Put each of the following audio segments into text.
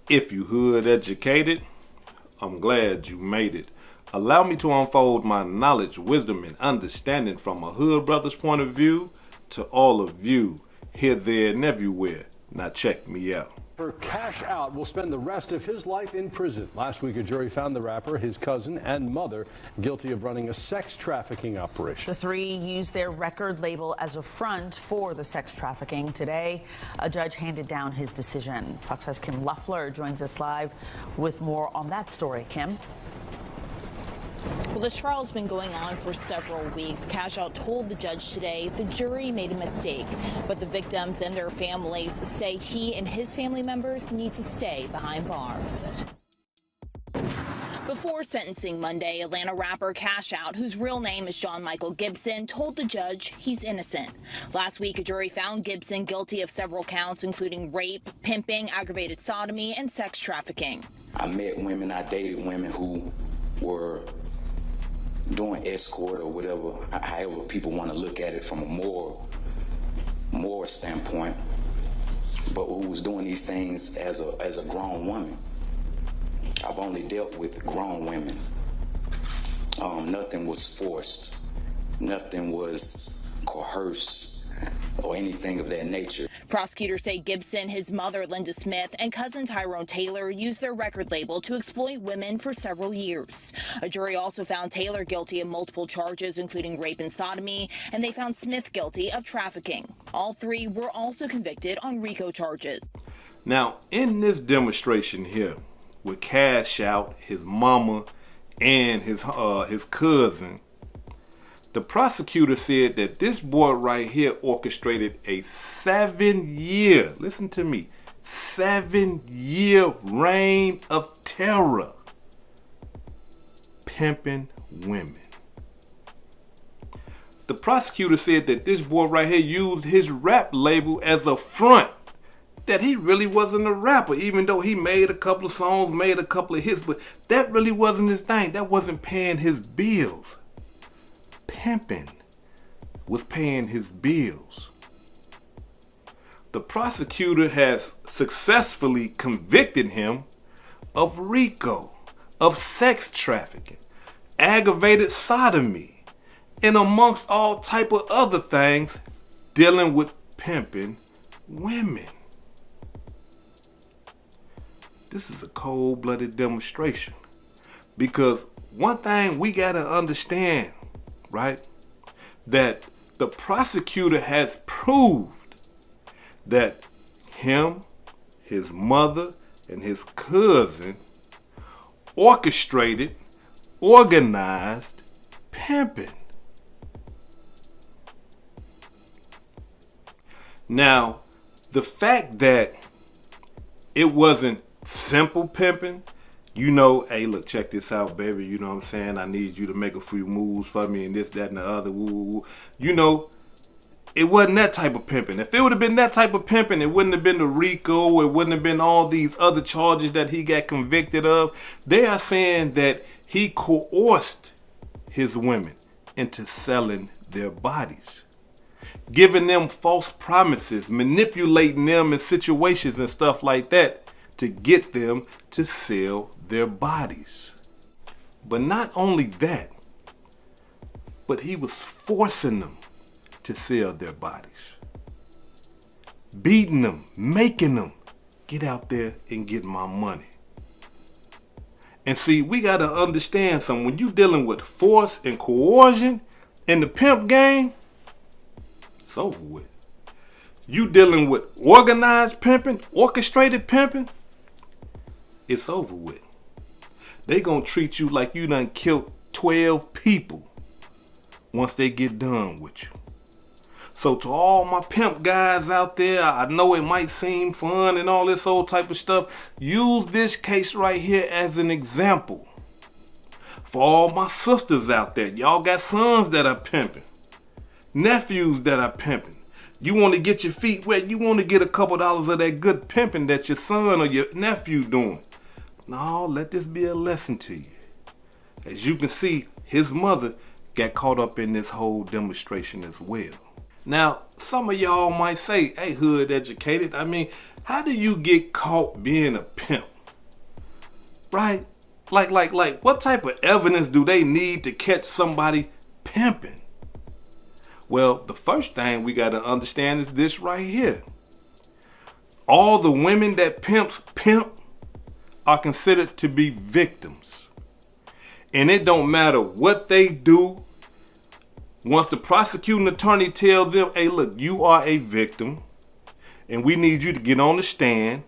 If you hood educated, I'm glad you made it. Allow me to unfold my knowledge, wisdom, and understanding from a hood brother's point of view to all of you, here, there, and everywhere. Now check me out. Cash Out will spend the rest of his life in prison. Last week, a jury found the rapper, his cousin, and mother guilty of running a sex trafficking operation. The three used their record label as a front for the sex trafficking. Today, a judge handed down his decision. Fox 5's Kim Luffler joins us live with more on that story. Kim? Well, this trial has been going on for several weeks. Cash Out told the judge today the jury made a mistake, but the victims and their families say he and his family members need to stay behind bars. Before sentencing Monday, Atlanta rapper Cash Out, whose real name is Shawn Michael Gibson, told the judge he's innocent. Last week, a jury found Gibson guilty of several counts, including rape, pimping, aggravated sodomy, and sex trafficking. I met women, I dated women who were doing escort or whatever, however people want to look at it from a moral standpoint, but who was doing these things as a grown woman. I've only dealt with grown women. Nothing was forced, nothing was coerced or anything of that nature. Prosecutors say Gibson, his mother Linda Smith, and cousin Tyrone Taylor used their record label to exploit women for several years. A jury also found Taylor guilty of multiple charges, including rape and sodomy, and they found Smith guilty of trafficking. All three were also convicted on RICO charges. Now, in this demonstration here, with Cash Out, his mama, and his cousin, the prosecutor said that this boy right here orchestrated a 7-year, listen to me, 7-year reign of terror, pimping women. The prosecutor said that this boy right here used his rap label as a front, that he really wasn't a rapper, even though he made a couple of songs, made a couple of hits, but that really wasn't his thing. That wasn't paying his bills. Pimping was paying his bills. The prosecutor has successfully convicted him of RICO, of sex trafficking, aggravated sodomy, and amongst all type of other things dealing with pimping women. This is a cold-blooded demonstration, because one thing we gotta understand, right, that the prosecutor has proved that him, his mother, and his cousin orchestrated, organized pimping. Now, the fact that it wasn't simple pimping, you know, hey, look, check this out, baby, you know what I'm saying? I need you to make a few moves for me and this, that, and the other, woo, woo, woo. You know, it wasn't that type of pimping. If it would have been that type of pimping, it wouldn't have been the RICO, it wouldn't have been all these other charges that he got convicted of. They are saying that he coerced his women into selling their bodies, giving them false promises, manipulating them in situations and stuff like that, to get them to sell their bodies. But not only that, but he was forcing them to sell their bodies, beating them, making them get out there and get my money. And see, we got to understand something. When you dealing with force and coercion in the pimp game, it's over with. You dealing with organized pimping, orchestrated pimping, it's over with. They gonna treat you like you done killed 12 people once they get done with you. So to all my pimp guys out there, I know it might seem fun and all this old type of stuff. Use this case right here as an example. For all my sisters out there, y'all got sons that are pimping, nephews that are pimping. You want to get your feet wet, you want to get a couple dollars of that good pimping that your son or your nephew doing. No, let this be a lesson to you. As you can see, his mother got caught up in this whole demonstration as well. Now, some of y'all might say, hey, hood educated, I mean, how do you get caught being a pimp? right? Like, what type of evidence do they need to catch somebody pimping? Well, the first thing we got to understand is this right here. All the women that pimps pimp are considered to be victims. And it don't matter what they do. Once the prosecuting attorney tells them, hey, look, you are a victim, and we need you to get on the stand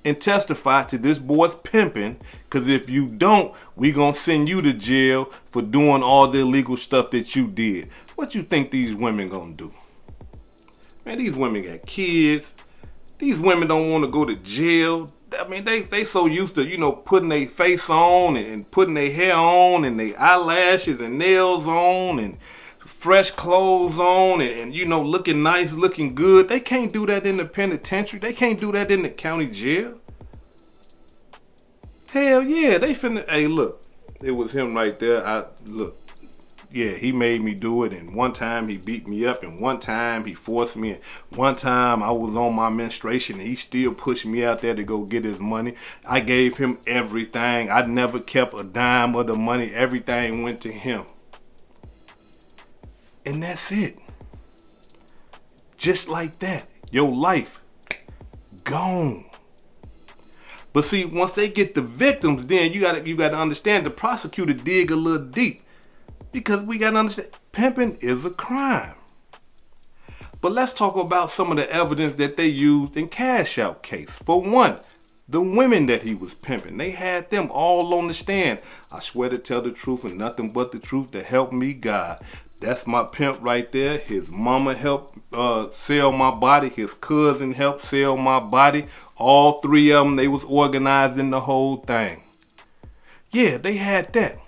and testify to this boy's pimping, because if you don't, we gonna send you to jail for doing all the illegal stuff that you did. What you think these women gonna do? Man, these women got kids. These women don't want to go to jail. I mean, they so used to, putting their face on and putting their hair on and their eyelashes and nails on and fresh clothes on and looking nice, looking good. They can't do that in the penitentiary. They can't do that in the county jail. Hell yeah, they finna. Hey, look, it was him right there. Yeah, he made me do it, and one time he beat me up, and one time he forced me, and one time I was on my menstruation, and he still pushed me out there to go get his money. I gave him everything. I never kept a dime of the money. Everything went to him. And that's it. Just like that, your life gone. But see, once they get the victims, then you gotta understand the prosecutor dig a little deep, because we gotta understand pimping is a crime. But let's talk about some of the evidence that they used in Cash Out case. For one, the women that he was pimping, they had them all on the stand. I swear to tell the truth and nothing but the truth to help me God. That's my pimp right there. His mama helped sell my body. His cousin helped sell my body. All three of them, they was organized in the whole thing. Yeah, they had that.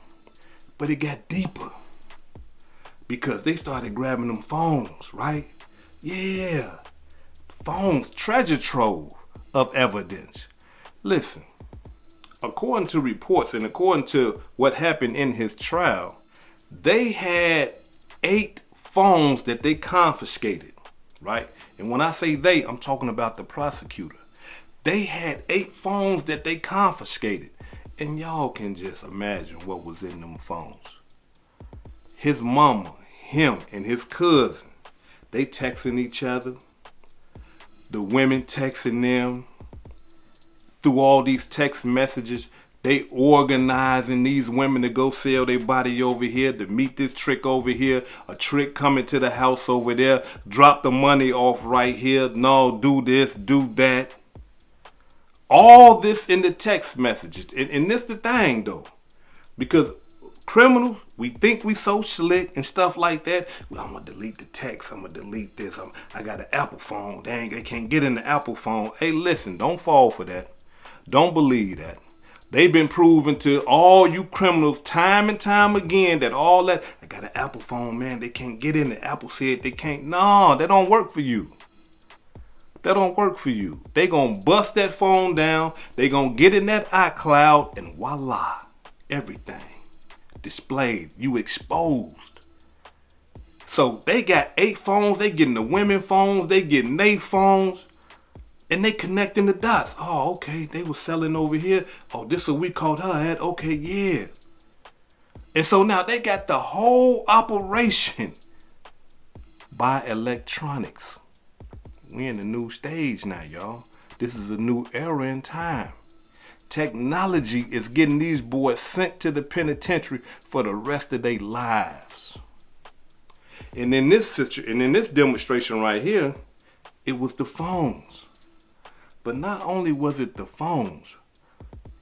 But it got deeper. Because they started grabbing them phones, right? Yeah. Phones, treasure trove of evidence. Listen, according to reports and according to what happened in his trial, they had 8 phones that they confiscated, right? And when I say they, I'm talking about the prosecutor. They had 8 phones that they confiscated. And y'all can just imagine what was in them phones. His mama, him, and his cousin, they texting each other. The women texting them. Through all these text messages, they organizing these women to go sell their body over here, to meet this trick over here, a trick coming to the house over there, drop the money off right here, no, do this, do that. All this in the text messages. And this the thing though, because criminals, we think we so slick and stuff like that. Well, I'm gonna delete the text, I'm gonna delete this, I got an Apple phone, dang, they can't get in the Apple phone. Hey, listen, don't fall for that. Don't believe that. They've been proven to all you criminals time and time again that all that, I got an Apple phone, man, they can't get in. The Apple said they can't. No, that don't work for you. That don't work for you. They gonna bust that phone down. They gonna get in that iCloud and voila, everything displayed. You exposed. So they got 8 phones. They getting the women phones. They getting their phones. And they connecting the dots. Oh, okay, they were selling over here. Oh, this is what we caught her at. Okay, yeah. And so now they got the whole operation by electronics. We in a new stage now, y'all. This is a new era in time. Technology is getting these boys sent to the penitentiary for the rest of their lives. And in this demonstration right here, it was the phones. But not only was it the phones,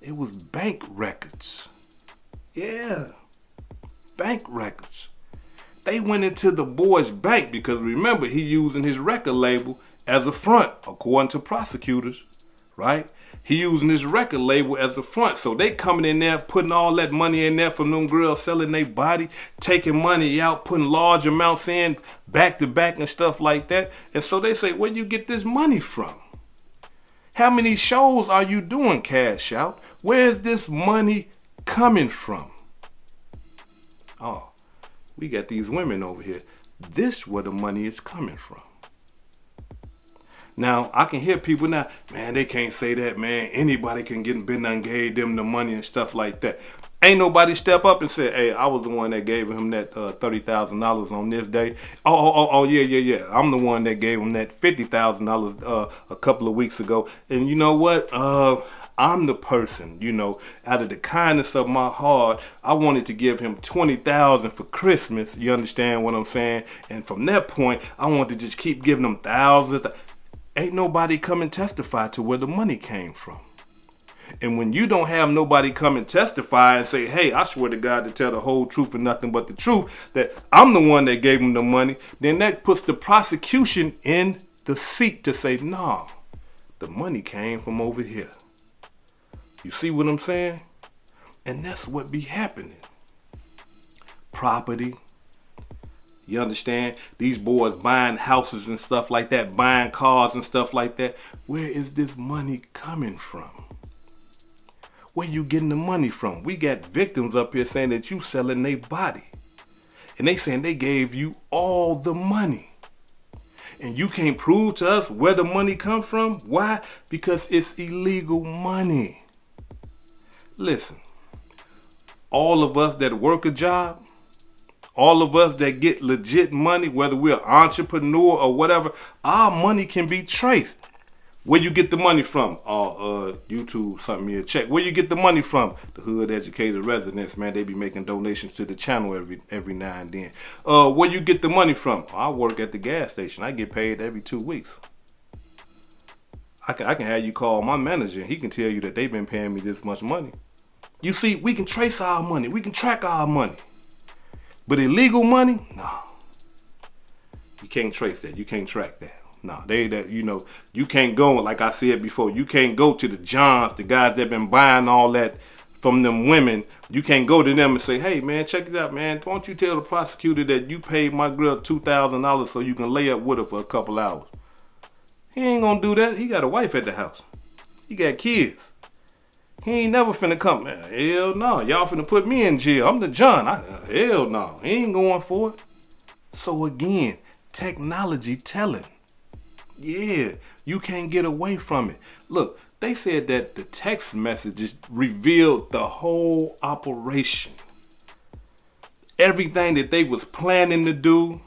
it was bank records. Yeah, bank records. They went into the boy's bank because remember, he using his record label as a front, according to prosecutors, right? He using his record label as a front. So they coming in there, putting all that money in there from them girls selling their body, taking money out, putting large amounts in back to back and stuff like that. And so they say, where you get this money from? How many shows are you doing, Cash Out? Where is this money coming from? Oh, we got these women over here. This where the money is coming from. Now, I can hear people now, man, they can't say that, man. Anybody can been gave them the money and stuff like that. Ain't nobody step up and said, hey, I was the one that gave him that $30,000 on this day. Yeah. I'm the one that gave him that $50,000 a couple of weeks ago. And you know what? I'm the person, out of the kindness of my heart, I wanted to give him $20,000 for Christmas. You understand what I'm saying? And from that point, I want to just keep giving them thousands. Ain't nobody come and testify to where the money came from. And when you don't have nobody come and testify and say, hey, I swear to God to tell the whole truth and nothing but the truth, that I'm the one that gave him the money, then that puts the prosecution in the seat to say, nah, the money came from over here. You see what I'm saying? And that's what be happening. Property. You understand? These boys buying houses and stuff like that, buying cars and stuff like that. Where is this money coming from? Where you getting the money from? We got victims up here saying that you selling their body. And they saying they gave you all the money. And you can't prove to us where the money come from? Why? Because it's illegal money. Listen, all of us that work a job, all of us that get legit money, whether we're an entrepreneur or whatever, our money can be traced. Where you get the money from? YouTube something me a check. Where you get the money from? The Hood Educated Residents, man. They be making donations to the channel every now and then. Where you get the money from? I work at the gas station. I get paid every 2 weeks. I can have you call my manager and he can tell you that they've been paying me this much money. You see, we can trace our money. We can track our money. But illegal money? No. You can't trace that. You can't track that. No, you can't go, like I said before, you can't go to the Johns, the guys that been buying all that from them women. You can't go to them and say, hey, man, check it out, man. Why don't you tell the prosecutor that you paid my girl $2,000 so you can lay up with her for a couple hours? He ain't gonna do that. He got a wife at the house. He got kids. He ain't never finna come. Man, hell no. Y'all finna put me in jail. I'm the John. Hell no. He ain't going for it. So again, technology telling. Yeah, you can't get away from it. Look, they said that the text messages revealed the whole operation. Everything that they was planning to do,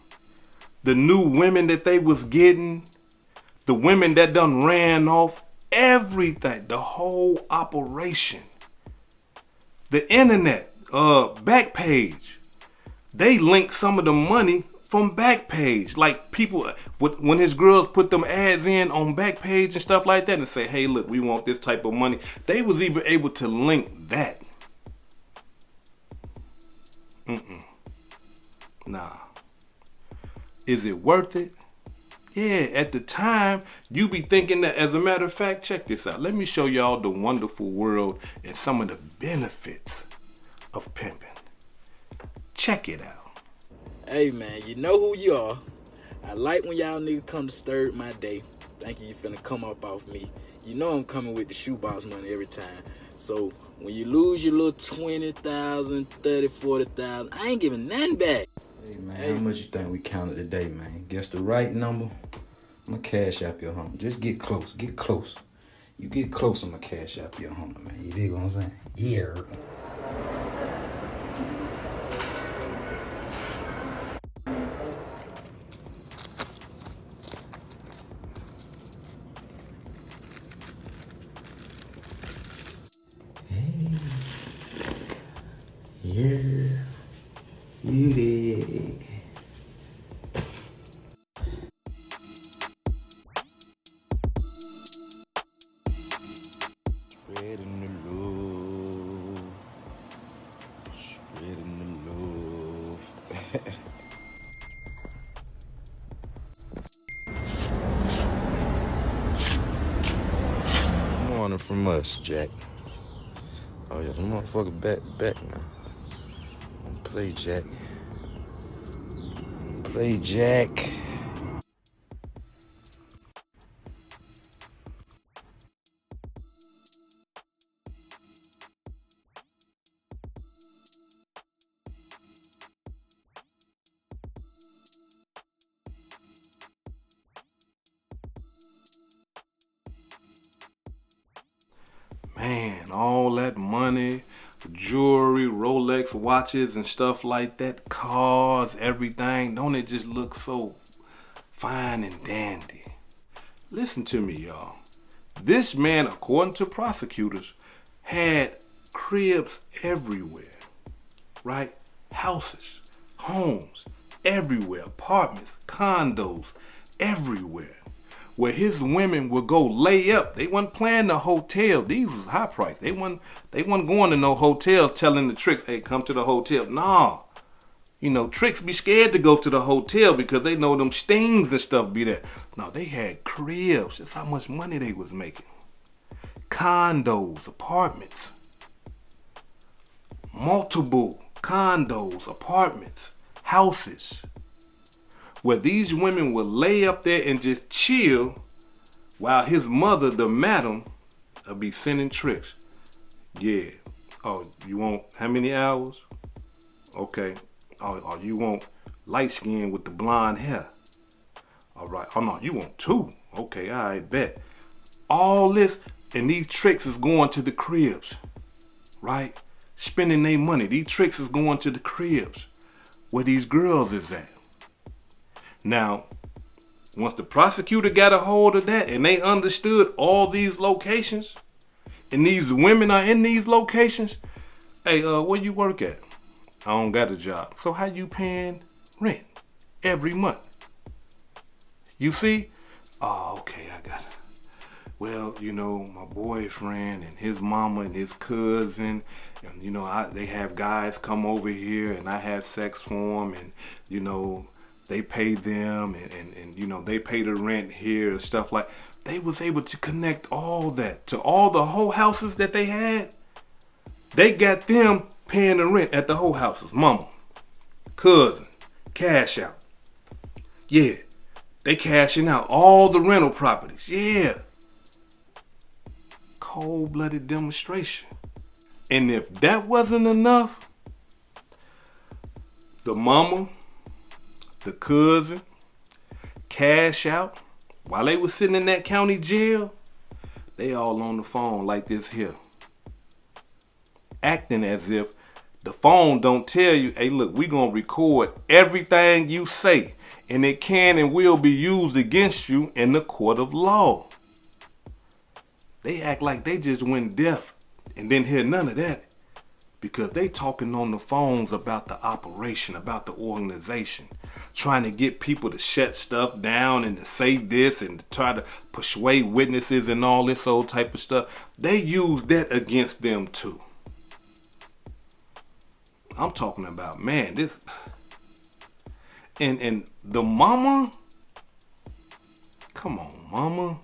the new women that they was getting, the women that done ran off, everything, the whole operation. The internet, Backpage, they linked some of the money from Backpage. Like people, when his girls put them ads in on Backpage and stuff like that and say, hey, look, we want this type of money. They was even able to link that. Nah. Is it worth it? Yeah, at the time, you be thinking that. As a matter of fact, check this out. Let me show y'all the wonderful world and some of the benefits of pimping. Check it out. Hey man, you know who you are. I like when y'all niggas come disturb my day. Thinking you finna come up off me. You know I'm coming with the shoebox money every time. So when you lose your little 20,000, 30, 40,000, I ain't giving nothing back. Hey man, how much you think we counted today, man? Guess the right number, I'm gonna cash out your hummer. Just get close, get close. You get close, I'm gonna cash out your hummer, man. You dig what I'm saying? Yeah. Yeah, you did. Spreading the love, spreading the love. Morning from us, Jack. Oh yeah, the motherfucker back now. Play Jack. Play Jack. Man, all that money, jewelry, Rolex watches and stuff like that, cars, everything, don't it just look so fine and dandy? Listen to me, y'all. This man, according to prosecutors, had cribs everywhere, right? Houses, homes, everywhere, apartments, condos, everywhere, where his women would go lay up. They wasn't playing the hotel. These was high price. They wasn't going to no hotels telling the tricks, hey, come to the hotel. Nah. You know, tricks be scared to go to the hotel because they know them stings and stuff be there. No, they had cribs. That's how much money they was making. Condos, apartments. Multiple condos, apartments, houses, where these women would lay up there and just chill while his mother, the madam, would be sending tricks. Yeah. Oh, you want how many hours? Okay. Oh, you want light skin with the blonde hair? All right. Oh, no, you want 2. Okay, all right, bet. All this, and these tricks is going to the cribs, right? Spending their money. These tricks is going to the cribs where these girls is at. Now, once the prosecutor got a hold of that and they understood all these locations and these women are in these locations, hey, where you work at? I don't got a job. So how you paying rent every month? You see? Oh, okay, I got it. Well, you know, my boyfriend and his mama and his cousin, and you know, they have guys come over here and I have sex for them, and you know, they pay them and you know, they pay the rent here and stuff like. They was able to connect all that to all the whole houses that they had. They got them paying the rent at the whole houses. Mama, cousin, cash out. Yeah, they cashing out all the rental properties. Yeah. Cold-blooded demonstration. And if that wasn't enough, the mama, the cousin, cash out, while they was sitting in that county jail, they all on the phone like this here. Acting as if the phone don't tell you, hey look, we gonna record everything you say, and it can and will be used against you in the court of law. They act like they just went deaf and didn't hear none of that because they talking on the phones about the operation, about the organization, trying to get people to shut stuff down and to say this and to try to persuade witnesses and all this old type of stuff. They use that against them too. I'm talking about, man, this and the mama, come on, mama.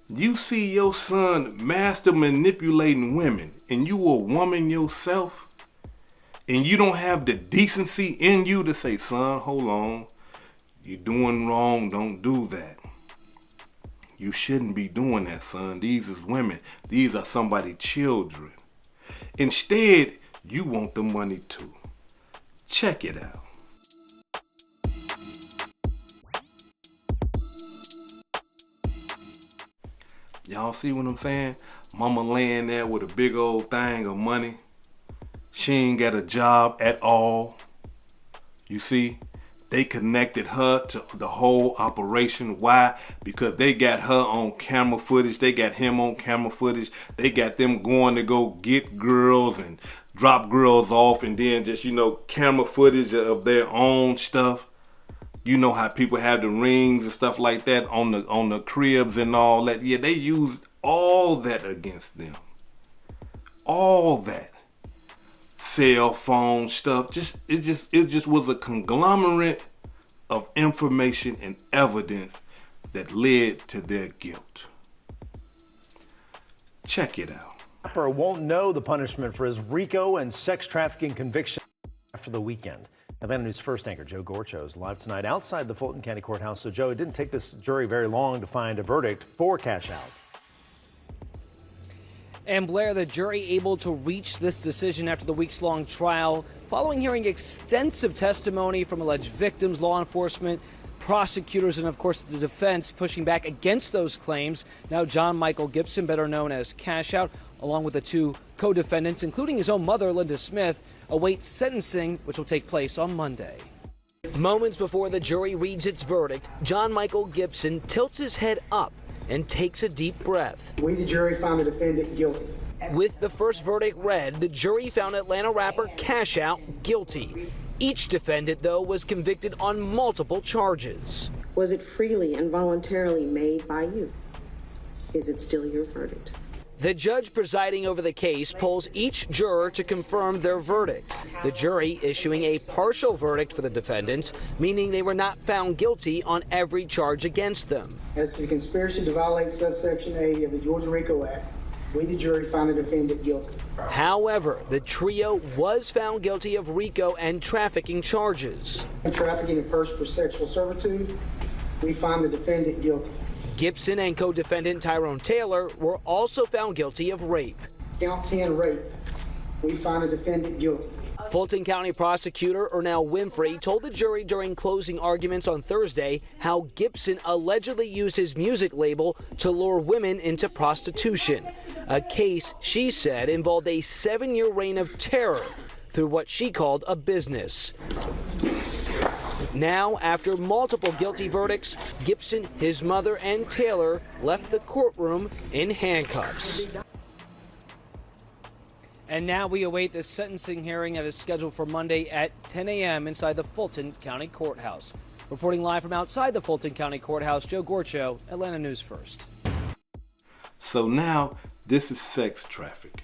You see your son master manipulating women and you a woman yourself and you don't have the decency in you to say, son, hold on, you're doing wrong, don't do that. You shouldn't be doing that, son. These is women. These are somebody's children. Instead, you want the money too. Check it out. Y'all see what I'm saying? Mama laying there with a big old thing of money. She ain't got a job at all. You see? They connected her to the whole operation. Why? Because they got her on camera footage. They got him on camera footage. They got them going to go get girls and drop girls off and then just, you know, camera footage of their own stuff. You know how people have the rings and stuff like that on the cribs and all that. Yeah, they used all that against them. All that. Cell phone stuff. It just was a conglomerate of information and evidence that led to their guilt. Check it out. Rapper won't know the punishment for his RICO and sex trafficking conviction after the weekend. Atlanta News First anchor Joe Gorcho is live tonight outside the Fulton County Courthouse. So, Joe, it didn't take this jury very long to find a verdict for cash out. And Blair, the jury able to reach this decision after the weeks-long trial, following hearing extensive testimony from alleged victims, law enforcement, prosecutors and, of course, the defense pushing back against those claims. Now, Shawn Michael Gibson, better known as hOut, along with the two co-defendants, including his own mother, Linda Smith, awaits sentencing, which will take place on Monday. Moments before the jury reads its verdict, Shawn Michael Gibson tilts his head up and takes a deep breath. We, the jury, found the defendant guilty. With the first verdict read, the jury found Atlanta rapper hOut guilty. Each defendant, though, was convicted on multiple charges. Was it freely and voluntarily made by you? Is it still your verdict? The judge presiding over the case polls each juror to confirm their verdict. The jury issuing a partial verdict for the defendants, meaning they were not found guilty on every charge against them. As to the conspiracy to violate subsection A of the Georgia RICO Act, we, the jury, found the defendant guilty. However, the trio was found guilty of RICO and trafficking charges. Trafficking a person for sexual servitude, we find the defendant guilty. Gibson and co-defendant Tyrone Taylor were also found guilty of rape. Count 10 rape, we find the defendant guilty. Fulton County prosecutor Ernell Winfrey told the jury during closing arguments on Thursday how Gibson allegedly used his music label to lure women into prostitution, a case she said involved a 7-year reign of terror through what she called a business. Now, after multiple guilty verdicts, Gibson, his mother, and Taylor left the courtroom in handcuffs. And now we await the sentencing hearing that is scheduled for Monday at 10 a.m. inside the Fulton County Courthouse. Reporting live from outside the Fulton County Courthouse, Joe Gorcho, Atlanta News First. So now this is sex trafficking.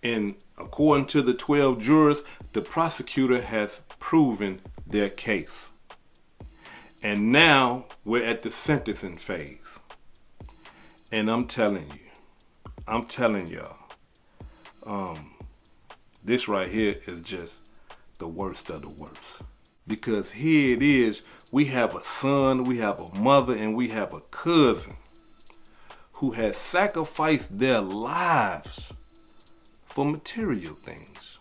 And according to the 12 jurors, the prosecutor has proven their case. And now we're at the sentencing phase. And I'm telling y'all, this right here is just the worst of the worst. Because here it is, we have a son, we have a mother, and we have a cousin who has sacrificed their lives for material things.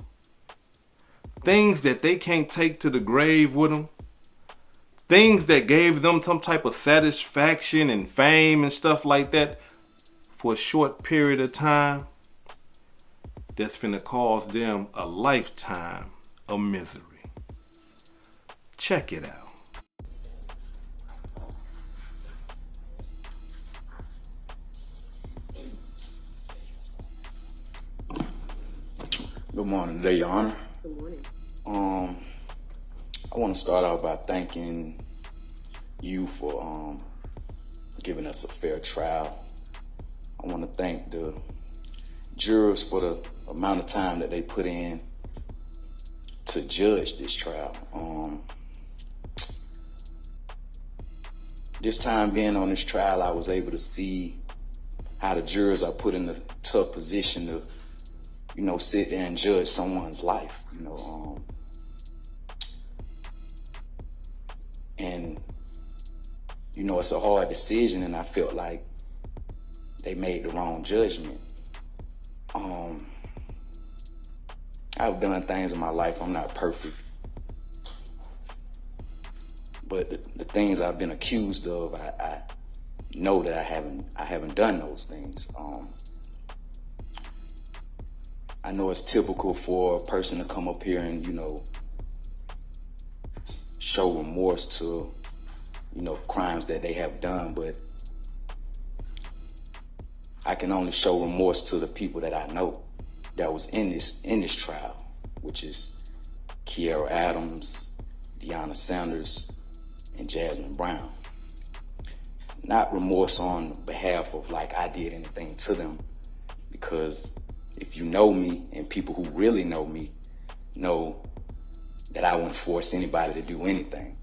Things that they can't take to the grave with them. Things that gave them some type of satisfaction and fame and stuff like that for a short period of time. That's finna cause them a lifetime of misery. Check it out. Good morning today, Your Honor. Good morning. I want to start out by thanking you for giving us a fair trial. I want to thank the jurors for the amount of time that they put in to judge this trial. This time being on this trial, I was able to see how the jurors are put in a tough position to, sit there and judge someone's life, and, it's a hard decision, and I felt like they made the wrong judgment. I've done things in my life, I'm not perfect, but the things I've been accused of, I know that I haven't done those things. I know it's typical for a person to come up here and, show remorse to, crimes that they have done, but I can only show remorse to the people that I know that was in this trial, which is Kiara Adams, Deanna Sanders, and Jasmine Brown. Not remorse on behalf of like I did anything to them, because if you know me, and people who really know me know that I wouldn't force anybody to do anything.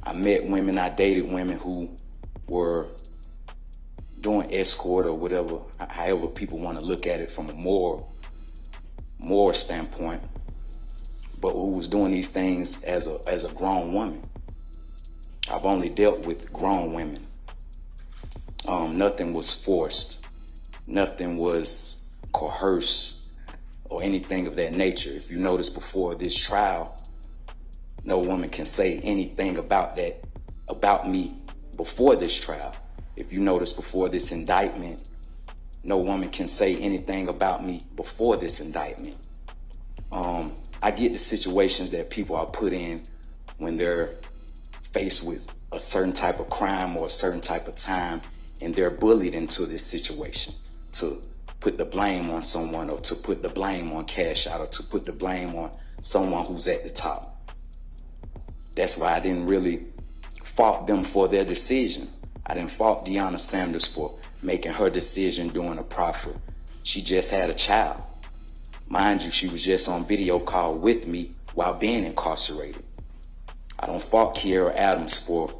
I met women, I dated women who were doing escort or whatever, however people want to look at it from a moral standpoint, but who was doing these things as a grown woman. I've only dealt with grown women. Nothing was forced. Nothing was coerced or anything of that nature. If you notice before this trial, no woman can say anything about that, about me before this trial. If you notice, before this indictment, no woman can say anything about me before this indictment. I get the situations that people are put in when they're faced with a certain type of crime or a certain type of time, and they're bullied into this situation to put the blame on someone, or to put the blame on Cash Out, or to put the blame on someone who's at the top. That's why I didn't really fault them for their decision. I didn't fault Deanna Sanders for making her decision during a proffer. She just had a child. Mind you, she was just on video call with me while being incarcerated. I don't fault Kiera Adams for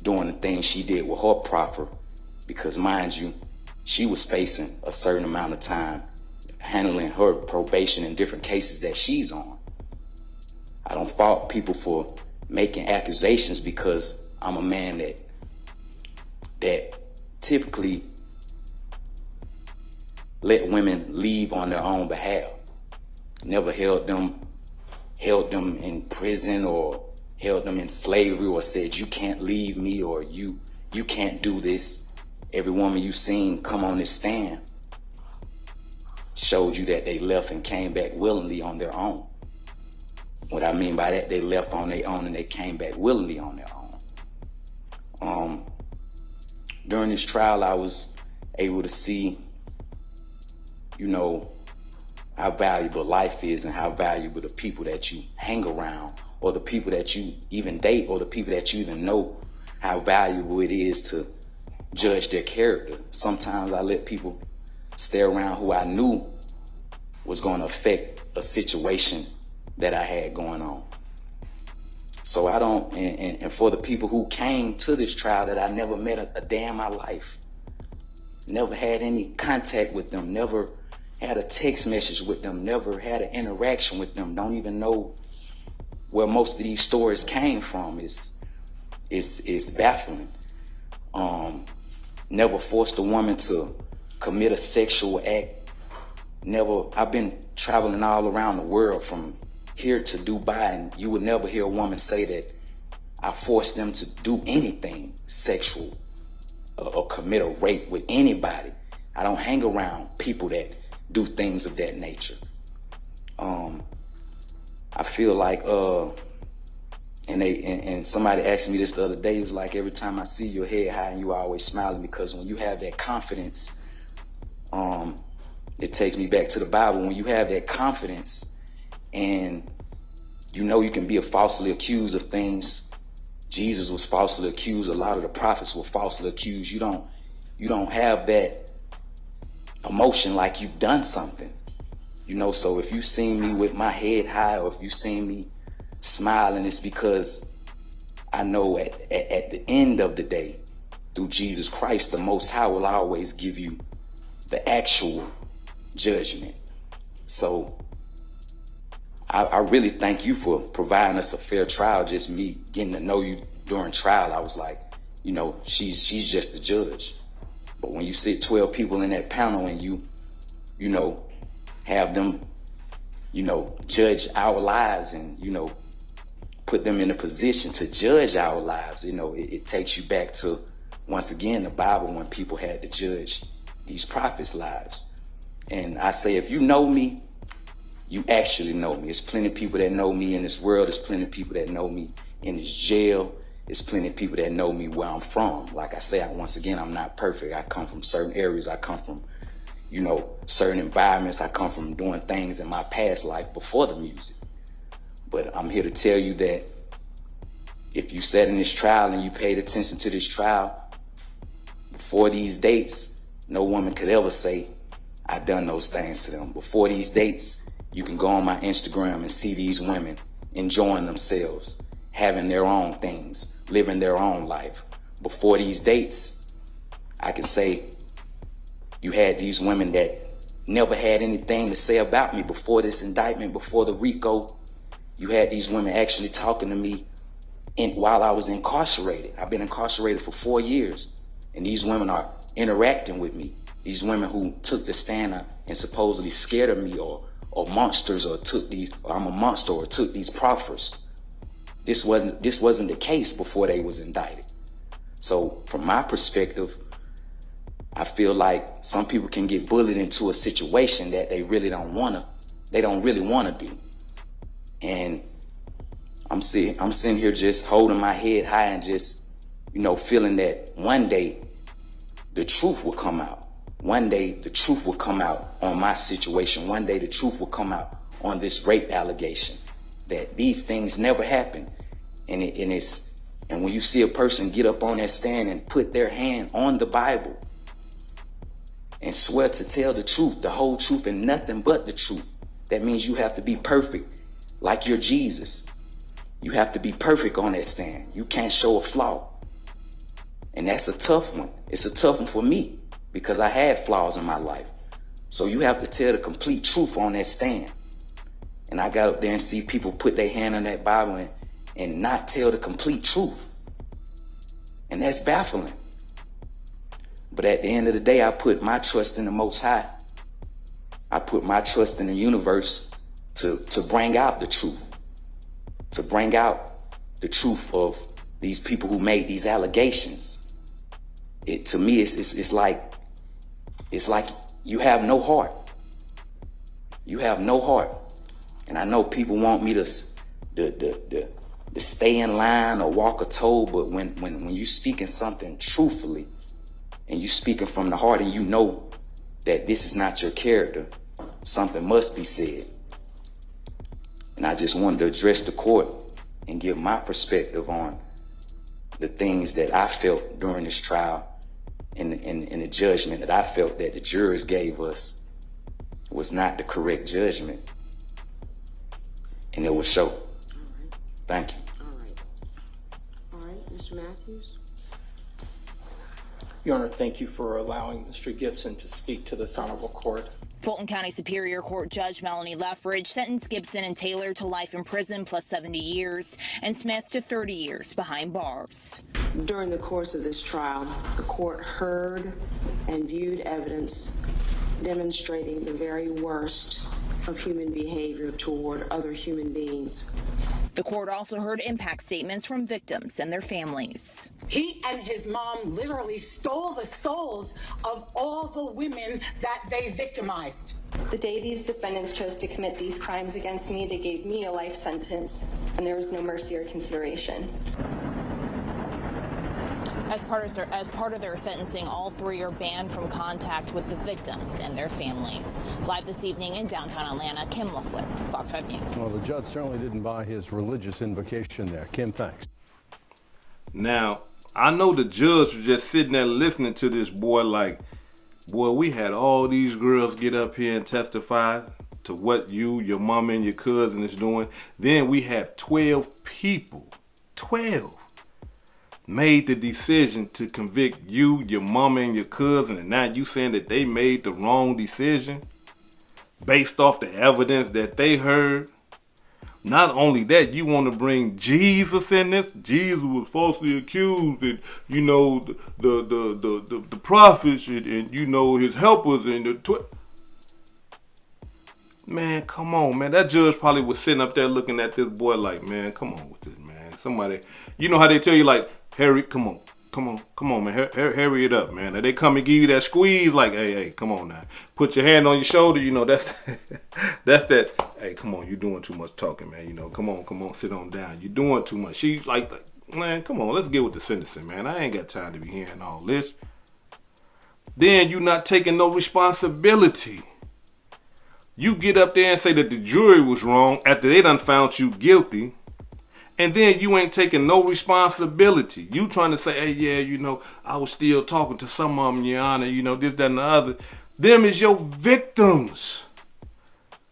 doing the things she did with her proffer, because mind you, she was facing a certain amount of time handling her probation in different cases that she's on. I don't fault people for making accusations, because I'm a man that typically let women leave on their own behalf. Never held them in prison or held them in slavery or said, you can't leave me, or you can't do this. Every woman you seen come on this stand showed you that they left and came back willingly on their own. What I mean by that, they left on their own and they came back willingly on their own. During this trial, I was able to see, you know, how valuable life is and how valuable the people that you hang around, or the people that you even date, or the people that you even know, how valuable it is to judge their character. Sometimes I let people stay around who I knew was going to affect a situation that I had going on. So I don't, and for the people who came to this trial that I never met a day in my life, never had any contact with them, never had a text message with them, never had an interaction with them, don't even know where most of these stories came from, it's baffling. Never forced a woman to commit a sexual act. Never, I've been traveling all around the world from here to Dubai, and you would never hear a woman say that I forced them to do anything sexual or commit a rape with anybody. I don't hang around people that do things of that nature. I feel like, and somebody asked me this the other day, it was like, every time I see your head high and you always smiling, because when you have that confidence, it takes me back to the Bible. When you have that confidence and you know you can be falsely accused of things, Jesus was falsely accused, a lot of the prophets were falsely accused. You don't have that emotion like you've done something. You know, so if you seen me with my head high, or if you seen me smiling, it's because I know at the end of the day, through Jesus Christ, the Most High will always give you the actual judgment. So I really thank you for providing us a fair trial. Just me getting to know you during trial, I was like, you know, she's just the judge. But when you sit 12 people in that panel and you know, have them, you know, judge our lives and, you know, put them in a position to judge our lives, you know, it takes you back to, once again, the Bible, when people had to judge these prophets' lives. And I say, if you know me, you actually know me. There's plenty of people that know me in this world. There's plenty of people that know me in this jail. There's plenty of people that know me where I'm from. Like I say, once again, I'm not perfect. I come from certain areas. I come from, you know, certain environments. I come from doing things in my past life before the music. But I'm here to tell you that if you sat in this trial and you paid attention to this trial, before these dates, no woman could ever say, I done those things to them. Before these dates, you can go on my Instagram and see these women enjoying themselves, having their own things, living their own life. Before these dates, I can say you had these women that never had anything to say about me. Before this indictment, before the RICO, you had these women actually talking to me while I was incarcerated. I've been incarcerated for 4 years, and these women are interacting with me. These women who took the stand and supposedly scared of me, or monsters, or I'm a monster, or took these proffers. this wasn't the case before they was indicted. So from my perspective, I feel like some people can get bullied into a situation that they don't really wanna do. And I'm sitting here just holding my head high and just, feeling that one day the truth will come out. One day the truth will come out on my situation. One day the truth will come out on this rape allegation. That these things never happen. And when you see a person get up on that stand and put their hand on the Bible and swear to tell the truth, the whole truth and nothing but the truth, that means you have to be perfect like you're Jesus. You have to be perfect on that stand. You can't show a flaw. And that's a tough one. It's a tough one for me because I had flaws in my life. So you have to tell the complete truth on that stand. And I got up there and see people put their hand on that Bible and not tell the complete truth. And that's baffling. But at the end of the day, I put my trust in the Most High. I put my trust in the universe to bring out the truth. To bring out the truth of these people who made these allegations. To me, it's like you have no heart. You have no heart. And I know people want me to stay in line or walk a toe, but when you speaking something truthfully and you speaking from the heart and you know that this is not your character, something must be said. And I just wanted to address the court and give my perspective on the things that I felt during this trial and the judgment that I felt that the jurors gave us was not the correct judgment. And it will show. All right. Thank you. All right, Mr. Matthews. Your Honor, thank you for allowing Mr. Gibson to speak to this honorable court. Fulton County Superior Court Judge Melanie Leffridge sentenced Gibson and Taylor to life in prison plus 70 years and Smith to 30 years behind bars. During the course of this trial, the court heard and viewed evidence demonstrating the very worst of human behavior toward other human beings. The court also heard impact statements from victims and their families. He and his mom literally stole the souls of all the women that they victimized. The day these defendants chose to commit these crimes against me, they gave me a life sentence, and there was no mercy or consideration. As part of their sentencing, all three are banned from contact with the victims and their families. Live this evening in downtown Atlanta, Kim Loeffler, Fox 5 News. Well, the judge certainly didn't buy his religious invocation there. Kim, thanks. Now, I know the judge was just sitting there listening to this boy like, boy, we had all these girls get up here and testify to what you, your mama, and your cousin is doing. Then we have 12 people, 12, made the decision to convict you, your mama, and your cousin, and now you saying that they made the wrong decision based off the evidence that they heard. Not only that, you want to bring Jesus in this. Jesus was falsely accused, and the prophets and his helpers and man, come on, man. That judge probably was sitting up there looking at this boy like, man, come on with this, man. Somebody, you know how they tell you like, Harry, come on, man, hurry it up, man. They come and give you that squeeze, like, hey, come on now. Put your hand on your shoulder, that's that, hey, come on, you're doing too much talking, man, come on, sit on down. You're doing too much. She's like, man, come on, let's get with the sentencing, man. I ain't got time to be hearing all this. Then you're not taking no responsibility. You get up there and say that the jury was wrong after they done found you guilty. And then you ain't taking no responsibility. You trying to say, hey, yeah, I was still talking to some of them, Your Honor, this, that, and the other. Them is your victims.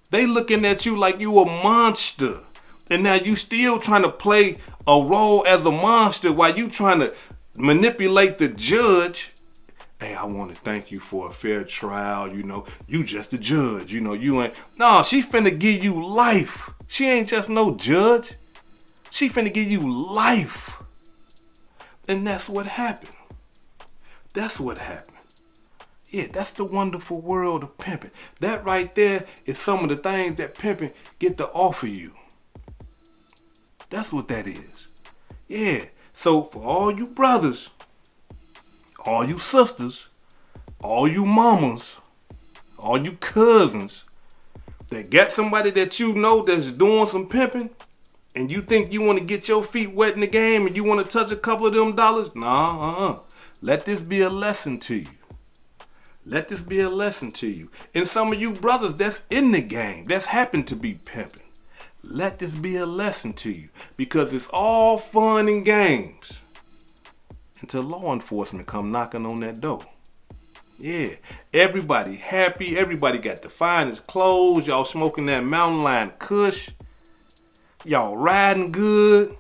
They looking at you like you a monster. And now you still trying to play a role as a monster while you trying to manipulate the judge. Hey, I want to thank you for a fair trial. You just a judge. You ain't. No, she finna give you life. She ain't just no judge. She finna give you life. And that's what happened. That's what happened. Yeah, that's the wonderful world of pimping. That right there is some of the things that pimping get to offer you. That's what that is. Yeah. So for all you brothers, all you sisters, all you mamas, all you cousins that got somebody that you know that's doing some pimping, and you think you want to get your feet wet in the game and you want to touch a couple of them dollars, nah, let this be a lesson to you. Let this be a lesson to you. And some of you brothers that's in the game, that's happened to be pimping, let this be a lesson to you, because it's all fun and games until law enforcement come knocking on that door. Yeah, everybody happy, everybody got the finest clothes, y'all smoking that Mountain Lion Kush, y'all riding good,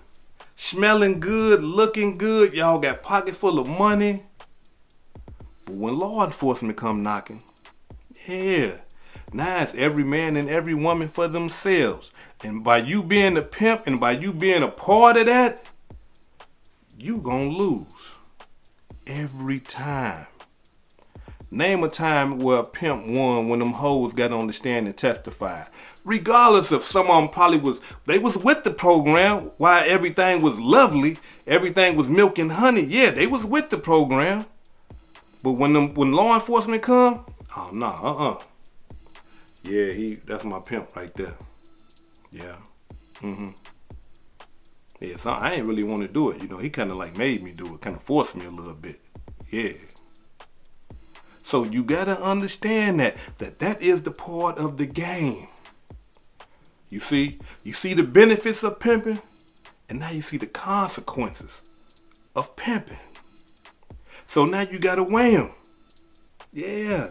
smelling good, looking good, y'all got pocket full of money. But when law enforcement come knocking, yeah, now it's every man and every woman for themselves. And by you being a pimp and by you being a part of that, you gonna lose every time. Name a time where a pimp won when them hoes got on the stand and testified. Regardless of some of them probably was with the program while everything was lovely, everything was milk and honey. Yeah, they was with the program. But when law enforcement come, oh no, yeah, that's my pimp right there. Yeah. Yeah, so I ain't really want to do it. You know, he kind of like made me do it, kind of forced me a little bit. Yeah. So you got to understand that is the part of the game. You see the benefits of pimping, and now you see the consequences of pimping. So now you got to weigh them. Yeah.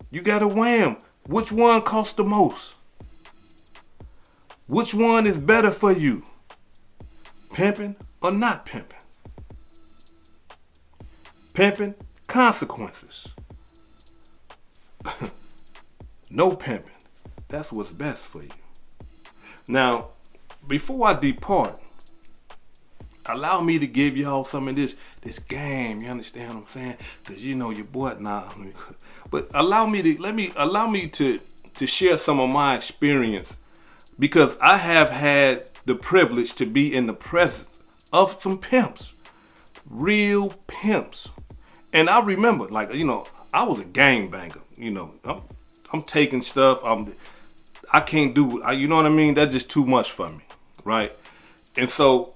You got to weigh them. Which one costs the most? Which one is better for you? Pimping or not pimping? Pimping, consequences. No pimping. That's what's best for you. Now, before I depart, allow me to give y'all some of this game. You understand what I'm saying? Because you know your boy but allow me to share some of my experience, because I have had the privilege to be in the presence of some pimps, real pimps. And I remember, like, you know, I was a gangbanger. You know, I'm taking stuff. I can't do it. You know what I mean? That's just too much for me, right? And so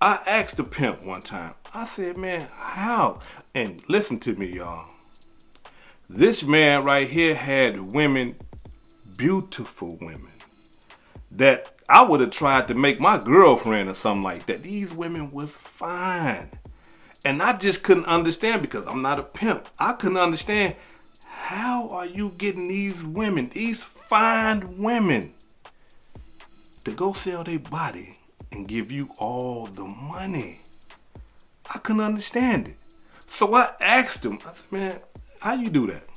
I asked the pimp one time. I said, man, how? And listen to me, y'all. This man right here had women, beautiful women, that I would have tried to make my girlfriend or something like that. These women was fine. And I just couldn't understand, because I'm not a pimp. I couldn't understand, how are you getting these women, these fine women, to go sell their body and give you all the money? I couldn't understand it. So I asked him, I said, man, how you do that?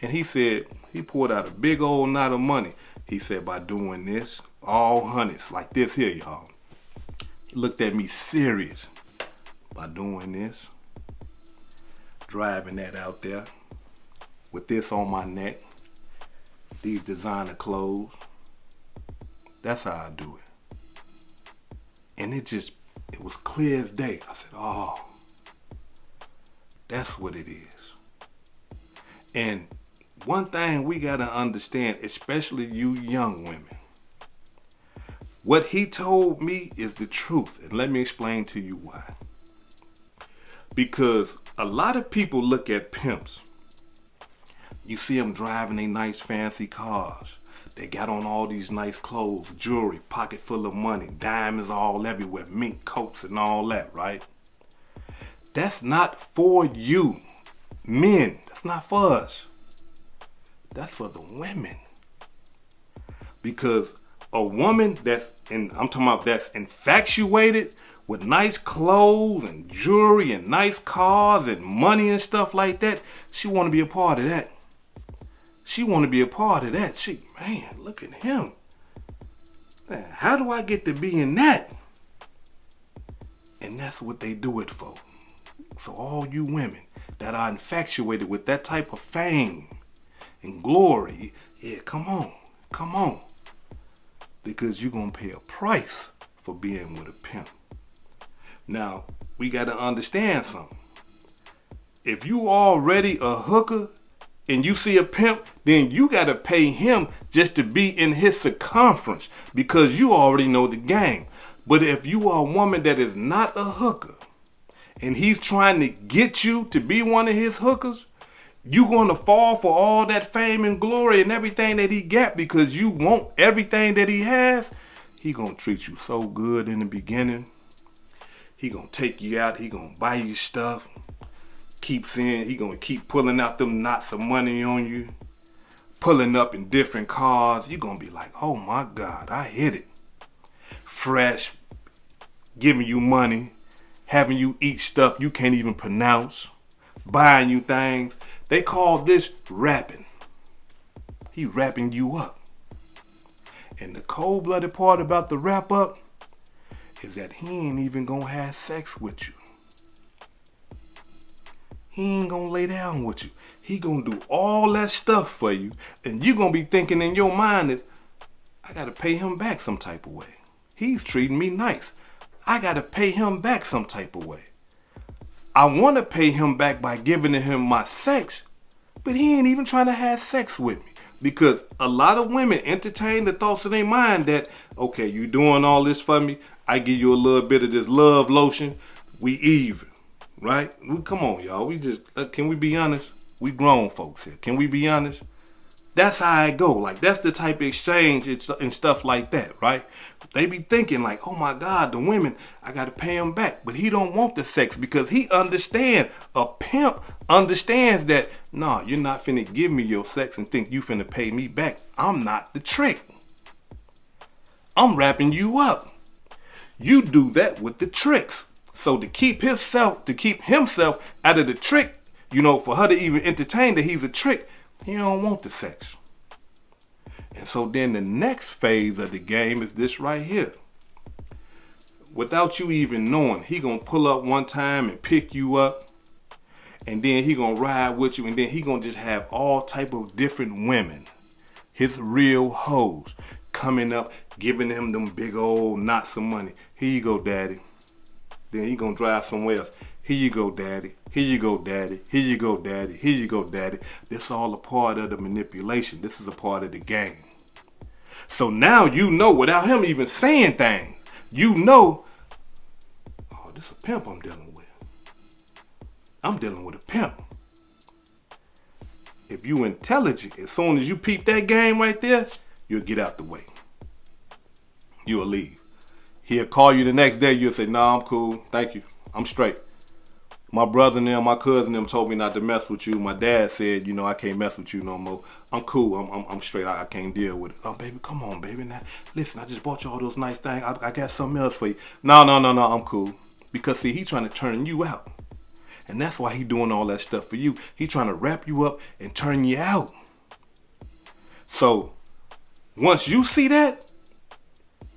And he said, he pulled out a big old knot of money. He said, by doing this, all hundreds, like this here, y'all. He looked at me serious. By doing this, driving that out there, with this on my neck, these designer clothes, that's how I do it. And it was clear as day. I said, oh, that's what it is. And one thing we got to understand, especially you young women, what he told me is the truth. And let me explain to you why. Because a lot of people look at pimps. You see them driving a nice fancy cars. They got on all these nice clothes, jewelry, pocket full of money, diamonds all everywhere, mink coats and all that, right? That's not for you, men. That's not for us. That's for the women. Because a woman that's infatuated with nice clothes and jewelry and nice cars and money and stuff like that, she want to be a part of that. She want to be a part of that. Man, look at him. Man, how do I get to be in that? And that's what they do it for. So all you women that are infatuated with that type of fame and glory, yeah, come on. Because you're going to pay a price for being with a pimp. Now, we got to understand something. If you already a hooker and you see a pimp, then you got to pay him just to be in his circumference because you already know the game. But if you are a woman that is not a hooker and he's trying to get you to be one of his hookers, you're going to fall for all that fame and glory and everything that he got because you want everything that he has. He going to treat you so good in the beginning. He going to take you out. He going to buy you stuff. He going to keep pulling out them knots of money on you. Pulling up in different cars. You're going to be like, oh my God, I hit it. Fresh. Giving you money. Having you eat stuff you can't even pronounce. Buying you things. They call this rapping. He rapping you up. And the cold-blooded part about the wrap up is that he ain't even gonna have sex with you. He ain't gonna lay down with you. He gonna do all that stuff for you, and you gonna be thinking in your mind that I gotta pay him back some type of way. He's treating me nice. I gotta pay him back some type of way. I wanna pay him back by giving him my sex, but he ain't even trying to have sex with me. Because a lot of women entertain the thoughts in their mind that, okay, you doing all this for me, I give you a little bit of this love lotion, we even, right? Come on, y'all. We just, can we be honest? We grown folks here. Can we be honest? That's how I go. Like, that's the type of exchange and stuff like that, right? They be thinking like, oh my God, the women, I got to pay him back. But he don't want the sex because he understand, a pimp understands that, nah, you're not finna give me your sex and think you finna pay me back. I'm not the trick. I'm wrapping you up. You do that with the tricks. So to keep himself out of the trick, for her to even entertain that he's a trick, he don't want the sex. And so then the next phase of the game is this right here. Without you even knowing, he gonna pull up one time and pick you up. And then he gonna ride with you. And then he gonna just have all type of different women. His real hoes coming up, giving him them big old knots of money. Here you go, daddy. Then he gonna drive somewhere else. Here you go, daddy. Here you go, daddy. Here you go, daddy. Here you go, daddy. This all a part of the manipulation. This is a part of the game. So now without him even saying things, oh, this is a pimp I'm dealing with. I'm dealing with a pimp. If you intelligent, as soon as you peep that game right there, you'll get out the way. You'll leave. He'll call you the next day. You'll say, nah, I'm cool. Thank you. I'm straight. My brother and them, my cousin and them told me not to mess with you. My dad said, I can't mess with you no more. I'm cool. I'm straight. I can't deal with it. Oh, baby, come on, baby. Now, listen, I just bought you all those nice things. I got something else for you. No, I'm cool. Because, see, he trying to turn you out. And that's why he doing all that stuff for you. He trying to wrap you up and turn you out. So, once you see that,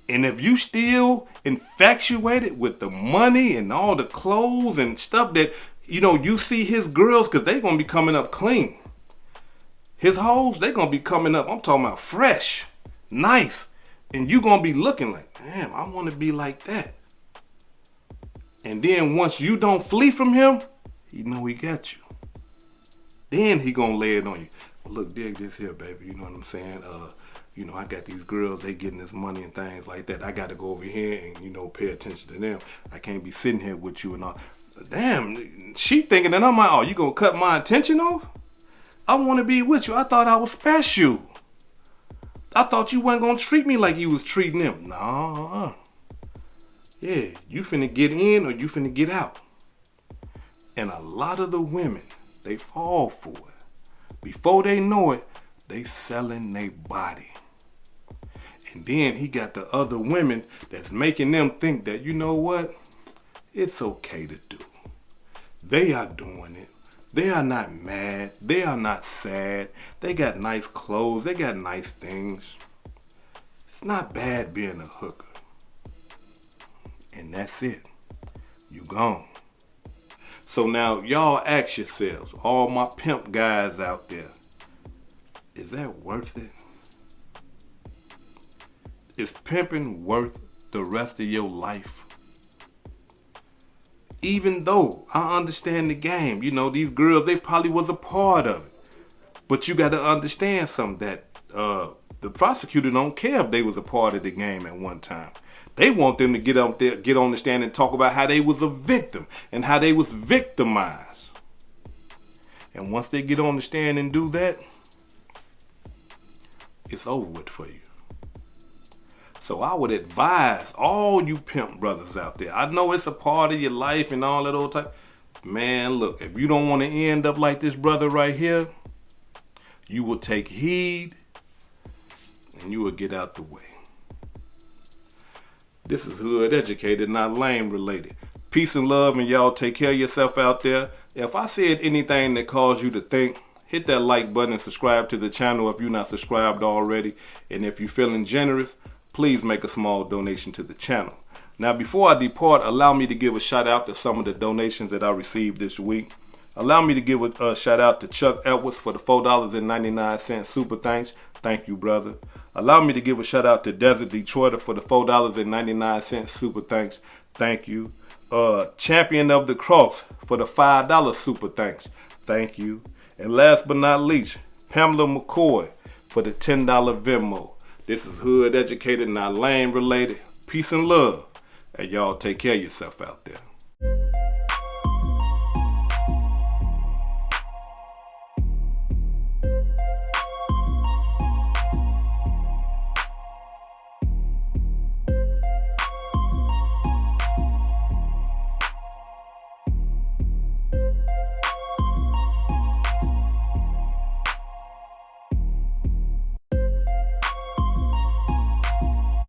and if you still infatuated with the money and all the clothes and stuff that, you see his girls, because they going to be coming up clean. His hoes, they going to be coming up, I'm talking about fresh, nice. And you going to be looking like, damn, I want to be like that. And then once you don't flee from him, he know he got you. Then he going to lay it on you. Well, look, dig this here, baby. You know what I'm saying? I got these girls, they getting this money and things like that. I got to go over here and, pay attention to them. I can't be sitting here with you and all. Damn, she thinking that I'm like, oh, you going to cut my attention off? I want to be with you. I thought I was special. I thought you weren't going to treat me like you was treating them. Nah. Yeah, you finna get in or you finna get out. And a lot of the women, they fall for it. Before they know it, they selling their body. And then he got the other women that's making them think that, you know what? It's okay to do. They are doing it. They are not mad. They are not sad. They got nice clothes. They got nice things. It's not bad being a hooker. And that's it. You gone. So now y'all ask yourselves, all my pimp guys out there, is that worth it? Is pimping worth the rest of your life? Even though I understand the game, you know, these girls, they probably was a part of it. But you got to understand something, that the prosecutor don't care if they was a part of the game at one time. They want them to get up there, get on the stand and talk about how they was a victim and how they was victimized. And once they get on the stand and do that, it's over with for you. So I would advise all you pimp brothers out there. I know it's a part of your life and all that old type. Man, look, if you don't want to end up like this brother right here, you will take heed and you will get out the way. This is hood educated, not lame related. Peace and love, and y'all take care of yourself out there. If I said anything that caused you to think, hit that like button and subscribe to the channel if you're not subscribed already. And if you're feeling generous, please make a small donation to the channel. Now, before I depart, allow me to give a shout out to some of the donations that I received this week. Allow me to give a shout out to Chuck Edwards for the $4.99 super thanks. Thank you, brother. Allow me to give a shout out to Desert Detroiter for the $4.99 super thanks. Thank you. Champion of the Cross for the $5 super thanks. Thank you. And last but not least, Pamela McCoy for the $10 Venmo. This is hood educated, not lame related. Peace and love. And y'all take care of yourself out there.